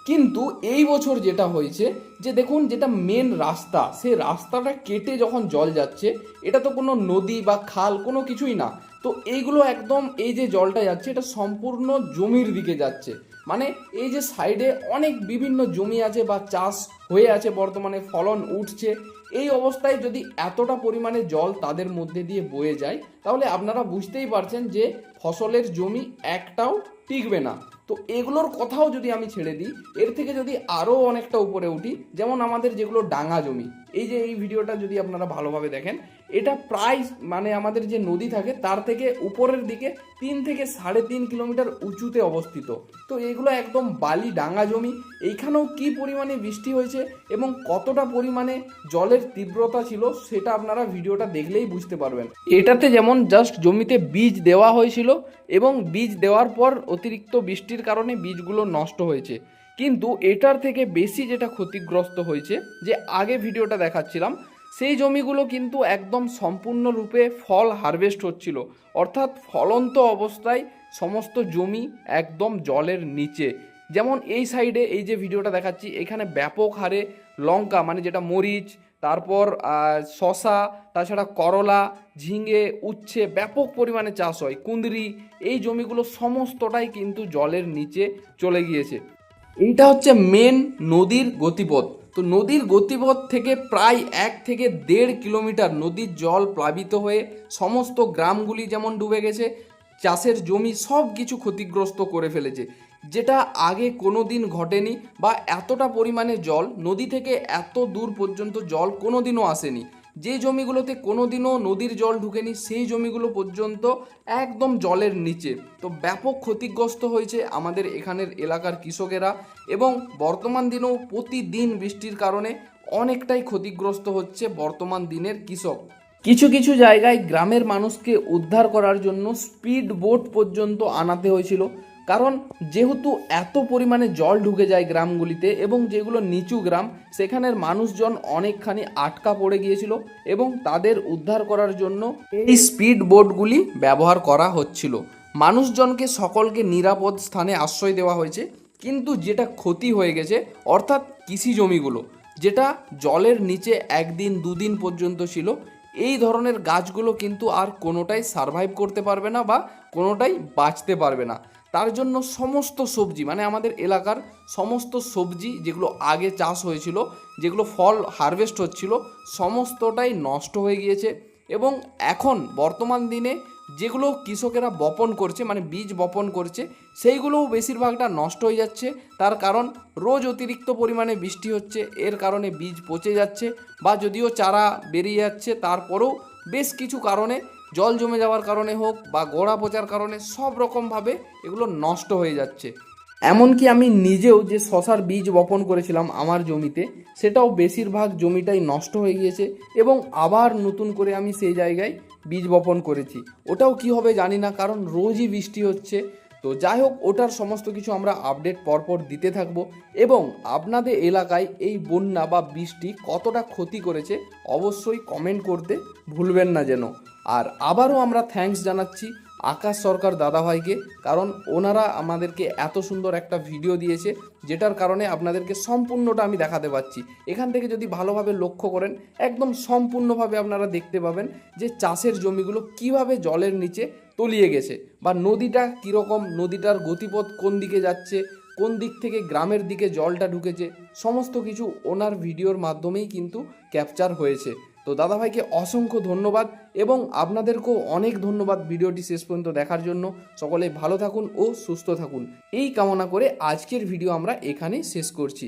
কিন্তু এই বছর যেটা হয়েছে যে দেখুন, যেটা মেন রাস্তা, সেই রাস্তাটা কেটে যখন জল যাচ্ছে, এটা তো কোনো নদী বা খাল কোনো কিছুই না। তো এইগুলো একদম, এই যে জলটা যাচ্ছে এটা সম্পূর্ণ জমির দিকে যাচ্ছে। মানে এই যে সাইডে অনেক বিভিন্ন জমি আছে বা চাষ হয়ে আছে, বর্তমানে ফলন উঠছে, এই অবস্থায় যদি এতটা পরিমাণে জল তাদের মধ্যে দিয়ে বয়ে যায়, তাহলে আপনারা বুঝতেই পারছেন যে ফসলের জমি একটাও টিকবে না। তো এগুলোর কথাও যদি আমি ছেড়ে দিই, এর থেকে যদি আরও অনেকটা উপরে উঠি, যেমন আমাদের যেগুলো ডাঙা জমি, এই যে এই ভিডিওটা যদি আপনারা ভালোভাবে দেখেন, এটা প্রায় মানে আমাদের যে নদী থাকে তার থেকে উপরের দিকে 3 থেকে 3.5 কিলোমিটার উঁচুতে অবস্থিত। তো এগুলো একদম বালি ডাঙা জমি। এইখানেও কি পরিমাণে বৃষ্টি হয়েছে এবং কতটা পরিমাণে জলের তীব্রতা ছিল, সেটা আপনারা ভিডিওটা দেখলেই বুঝতে পারবেন। এটাতে যেমন জাস্ট জমিতে বীজ দেওয়া হয়েছিল এবং বীজ দেওয়ার পর অতিরিক্ত বৃষ্টির কারণে বীজগুলো নষ্ট হয়েছে। কিন্তু এটার থেকে বেশি যেটা ক্ষতিগ্রস্ত হয়েছে, যে আগে ভিডিওটা দেখাচ্ছিলাম, সেই জমিগুলো কিন্তু একদম সম্পূর্ণরূপে ফল হারভেস্ট হচ্ছিল, অর্থাৎ ফলন্ত অবস্থায় সমস্ত জমি একদম জলের নিচে। যেমন এই সাইডে এই যে ভিডিওটা দেখাচ্ছি, এখানে ব্যাপক হারে লঙ্কা, মানে যেটা মরিচ, তারপর শশা, তাছাড়া করলা, ঝিঙে, উচ্ছে ব্যাপক পরিমাণে চাষ হয়, কুঁদরি, এই জমিগুলো সমস্তটাই কিন্তু জলের নিচে চলে গিয়েছে। এইটা হচ্ছে মেন নদীর গতিপথ। তো নদীর গতিপথ থেকে প্রায় 1 থেকে 1.5 কিলোমিটার নদীর জল প্লাবিত হয়ে সমস্ত গ্রামগুলি যেমন ডুবে গেছে, চাষের জমি সব কিছু ক্ষতিগ্রস্ত করে ফেলেছে, যেটা আগে কোনো দিন ঘটেনি। বা এতটা পরিমাণে জল নদী থেকে এত দূর পর্যন্ত জল কোনো দিনও আসেনি। যে জমিগুলোতে কোনো দিনও নদীর জল ঢুকেনি, সেই জমিগুলো পর্যন্ত একদম জলের নিচে। তো ব্যাপক ক্ষতিগ্রস্ত হয়েছে আমাদের এখানের এলাকার কৃষকেরা, এবং বর্তমান দিনেও প্রতিদিন বৃষ্টির কারণে অনেকটাই ক্ষতিগ্রস্ত হচ্ছে বর্তমান দিনের কৃষক। কিছু কিছু জায়গায় গ্রামের মানুষকে উদ্ধার করার জন্য স্পিড বোট পর্যন্ত আনাতে হয়েছিল, কারণ যেহেতু এত পরিমাণে জল ঢুকে যায় গ্রামগুলিতে, এবং যেগুলো নিচু গ্রাম সেখানের মানুষজন অনেকখানি আটকা পড়ে গিয়েছিল, এবং তাদের উদ্ধার করার জন্য এই স্পিড বোটগুলি ব্যবহার করা হচ্ছিল। মানুষজনকে সকলকে নিরাপদ স্থানে আশ্রয় দেওয়া হয়েছে। কিন্তু যেটা ক্ষতি হয়ে গেছে, অর্থাৎ কৃষি জমিগুলো যেটা জলের নিচে 1 দিন 2 দিন পর্যন্ত ছিল, এই ধরনের গাছগুলো কিন্তু আর কোনোটাই সারভাইভ করতে পারবে না বা কোনোটাই বাঁচতে পারবে না। তার জন্য সমস্ত সবজি, মানে আমাদের এলাকার সমস্ত সবজি যেগুলো আগে চাষ হয়েছিল, যেগুলো ফল হারভেস্ট হচ্ছিল, সমস্তটাই নষ্ট হয়ে গিয়েছে। এবং এখন বর্তমান দিনে যেগুলো কৃষকেরা বপন করছে, মানে বীজ বপন করছে, সেইগুলোও বেশিরভাগটা নষ্ট হয়ে যাচ্ছে। তার কারণ রোজ অতিরিক্ত পরিমাণে বৃষ্টি হচ্ছে, এর কারণে বীজ পচে যাচ্ছে, বা যদিও চারা বেরিয়ে যাচ্ছে তারপরেও বেশ কিছু কারণে, জল জমে যাওয়ার কারণে হোক বা গোড়া পচার কারণে, সব রকমভাবে এগুলো নষ্ট হয়ে যাচ্ছে। এমনকি আমি নিজেও যে শশার বীজ বপন করেছিলাম আমার জমিতে, সেটাও বেশিরভাগ জমিটাই নষ্ট হয়ে গিয়েছে, এবং আবার নতুন করে আমি সেই জায়গায় বীজ বপন করেছি। ওটাও কি হবে জানি না, কারণ রোজই বৃষ্টি হচ্ছে। তো যাই হোক, ওটার সমস্ত কিছু আমরা আপডেট পরপর দিতে থাকবো। এবং আপনাদের এলাকায় এই বন্যা বা বৃষ্টি কতটা ক্ষতি করেছে অবশ্যই কমেন্ট করতে ভুলবেন না যেন। আর আবারও আমরা থ্যাঙ্কস জানাচ্ছি আকাশ সরকার দাদাভাইকে, কারণ ওনারা আমাদেরকে এত সুন্দর একটা ভিডিও দিয়েছে, যেটার কারণে আপনাদেরকে সম্পূর্ণটা আমি দেখাতে পাচ্ছি। এখান থেকে যদি ভালোভাবে লক্ষ্য করেন, একদম সম্পূর্ণভাবে আপনারা দেখতে পাবেন যে চাষের জমিগুলো কিভাবে জলের নিচে তলিয়ে গেছে, বা নদীটা কীরকম, নদীটার গতিপথ কোন দিকে যাচ্ছে, কোন দিক থেকে গ্রামের দিকে জলটা ঢুকেছে, সমস্ত কিছু ওনার ভিডিওর মাধ্যমেই কিন্তু ক্যাপচার হয়েছে। তো দাদাভাইকে অসংখ্য ধন্যবাদ, এবং আপনাদেরকেও অনেক ধন্যবাদ ভিডিওটি শেষ পর্যন্ত দেখার জন্য। সকলে ভালো থাকুন ও সুস্থ থাকুন, এই কামনা করে আজকের ভিডিও আমরা এখানেই শেষ করছি।